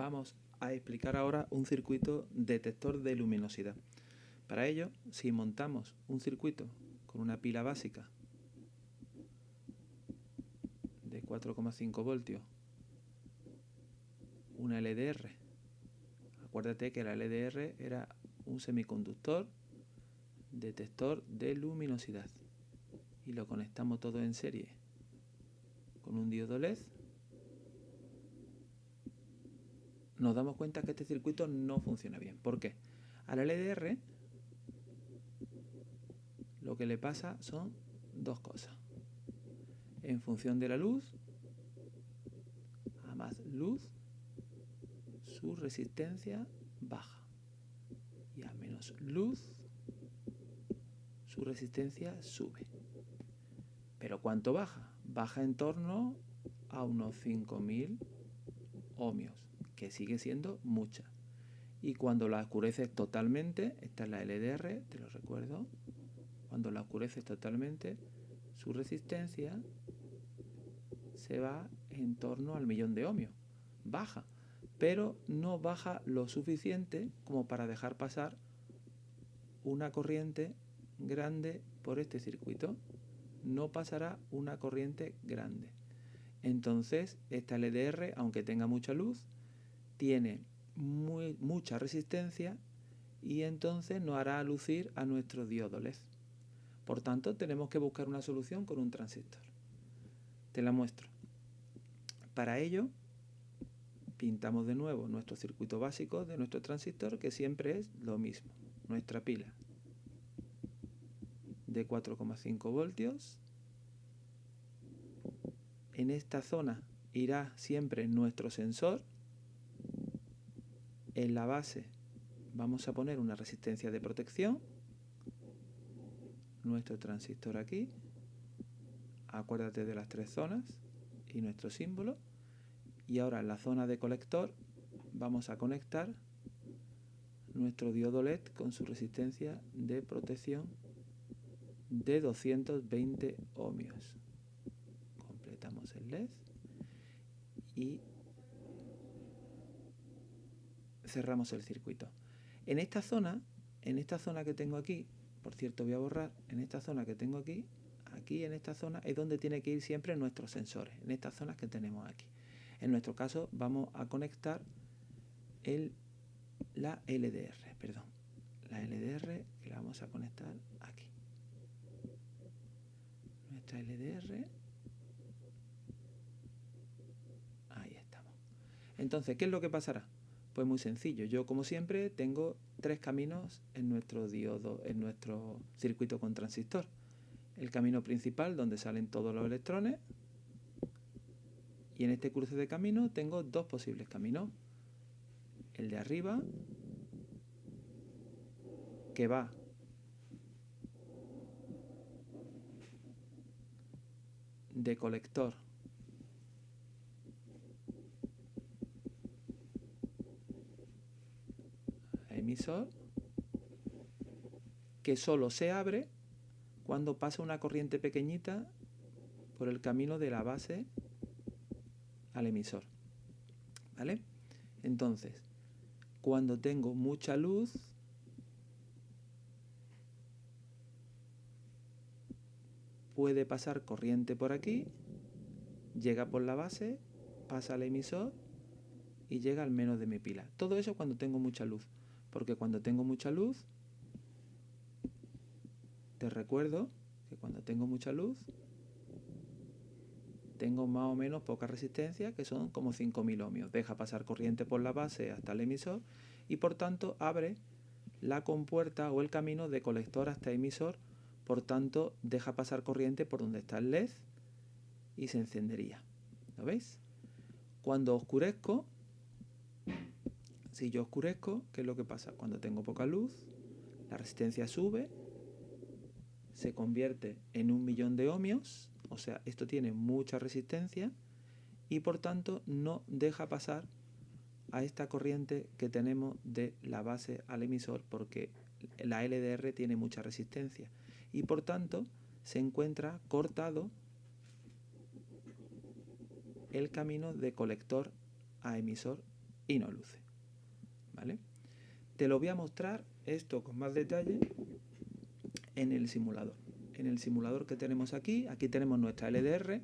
Vamos a explicar ahora un circuito detector de luminosidad. Para ello, si montamos un circuito con una pila básica de 4,5 voltios, una LDR, acuérdate que la LDR era un semiconductor detector de luminosidad, y lo conectamos todo en serie con un diodo LED, nos damos cuenta que este circuito no funciona bien. ¿Por qué? A la LDR lo que le pasa son dos cosas. En función de la luz, a más luz, su resistencia baja, y a menos luz, su resistencia sube. ¿Pero cuánto baja? Baja en torno a unos 5000 ohmios, que sigue siendo mucha. Y cuando la oscureces totalmente, esta es la LDR, te lo recuerdo, cuando la oscureces totalmente, su resistencia se va en torno al 1.000.000 de ohmios. Baja, pero no baja lo suficiente como para dejar pasar una corriente grande por este circuito. No pasará una corriente grande. Entonces, esta LDR, aunque tenga mucha luz, tiene mucha resistencia, y entonces no hará lucir a nuestro diodo LED. Por tanto, tenemos que buscar una solución con un transistor. Te la muestro. Para ello, pintamos de nuevo nuestro circuito básico de nuestro transistor, que siempre es lo mismo. Nuestra pila de 4,5 voltios. En esta zona irá siempre nuestro sensor. En la base vamos a poner una resistencia de protección. Nuestro transistor aquí. Acuérdate de las tres zonas y nuestro símbolo. Y ahora en la zona de colector vamos a conectar nuestro diodo LED con su resistencia de protección de 220 ohmios. Completamos el LED y cerramos el circuito. En esta zona que tengo aquí, por cierto voy a borrar, en esta zona que tengo aquí en esta zona es donde tiene que ir siempre nuestros sensores, en estas zonas que tenemos aquí. En nuestro caso vamos a conectar la LDR que la vamos a conectar aquí. Nuestra LDR, ahí estamos. Entonces, ¿qué es lo que pasará? Pues muy sencillo. Yo, como siempre, tengo tres caminos en nuestro diodo, en nuestro circuito con transistor. El camino principal, donde salen todos los electrones, y en este cruce de caminos tengo dos posibles caminos. El de arriba, que va de colector a emisor, que solo se abre cuando pasa una corriente pequeñita por el camino de la base al emisor. ¿Vale? Entonces, cuando tengo mucha luz, puede pasar corriente por aquí, llega por la base, pasa al emisor y llega al menos de mi pila. Todo eso cuando tengo mucha luz, porque cuando tengo mucha luz, te recuerdo que cuando tengo mucha luz, tengo más o menos poca resistencia, que son como 5000 ohmios. Deja pasar corriente por la base hasta el emisor y por tanto abre la compuerta o el camino de colector hasta emisor. Por tanto, deja pasar corriente por donde está el LED y se encendería. ¿Lo veis? Cuando oscurezco, si yo oscurezco, ¿qué es lo que pasa? Cuando tengo poca luz, la resistencia sube, se convierte en 1.000.000 de ohmios, o sea, esto tiene mucha resistencia y por tanto no deja pasar a esta corriente que tenemos de la base al emisor, porque la LDR tiene mucha resistencia y por tanto se encuentra cortado el camino de colector a emisor y no luce. ¿Vale? Te lo voy a mostrar esto con más detalle en el simulador. En el simulador que tenemos aquí tenemos nuestra LDR,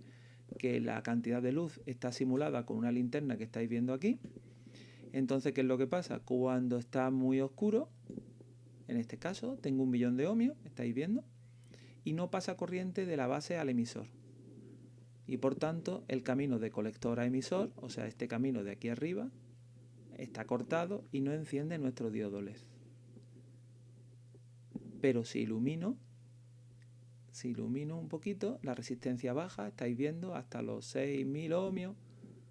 que la cantidad de luz está simulada con una linterna que estáis viendo aquí. Entonces, ¿qué es lo que pasa? Cuando está muy oscuro, en este caso tengo 1 millón de ohmios, estáis viendo, y no pasa corriente de la base al emisor. Y por tanto, el camino de colector a emisor, o sea, este camino de aquí arriba, está cortado y no enciende nuestro diodo LED. Pero si ilumino un poquito, la resistencia baja, estáis viendo, hasta los 6.000 ohmios,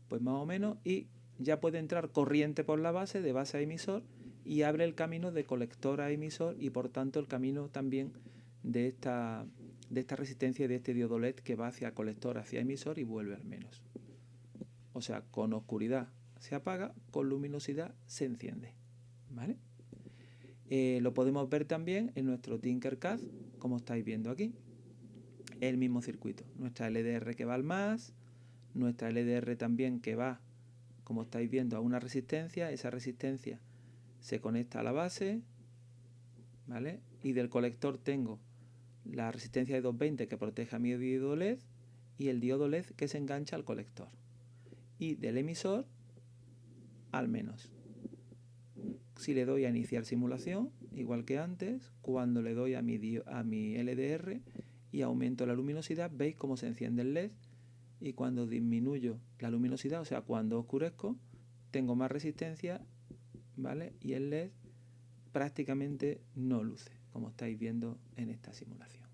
pues más o menos, y ya puede entrar corriente por la base, de base a emisor, y abre el camino de colector a emisor y por tanto el camino también de esta resistencia y de este diodo LED que va hacia colector, hacia emisor y vuelve al menos. O sea, con oscuridad se apaga, con luminosidad se enciende. ¿Vale? Lo podemos ver también en nuestro Tinkercad, como estáis viendo aquí. El mismo circuito. Nuestra LDR que va al más, nuestra LDR también que va, como estáis viendo, a una resistencia. Esa resistencia se conecta a la base, ¿vale? Y del colector tengo la resistencia de 220 que protege a mi diodo LED y el diodo LED que se engancha al colector. Y del emisor al menos. Si le doy a iniciar simulación, igual que antes, cuando le doy a mi LDR y aumento la luminosidad, veis cómo se enciende el LED, y cuando disminuyo la luminosidad, o sea, cuando oscurezco, tengo más resistencia, ¿vale? Y el LED prácticamente no luce, como estáis viendo en esta simulación.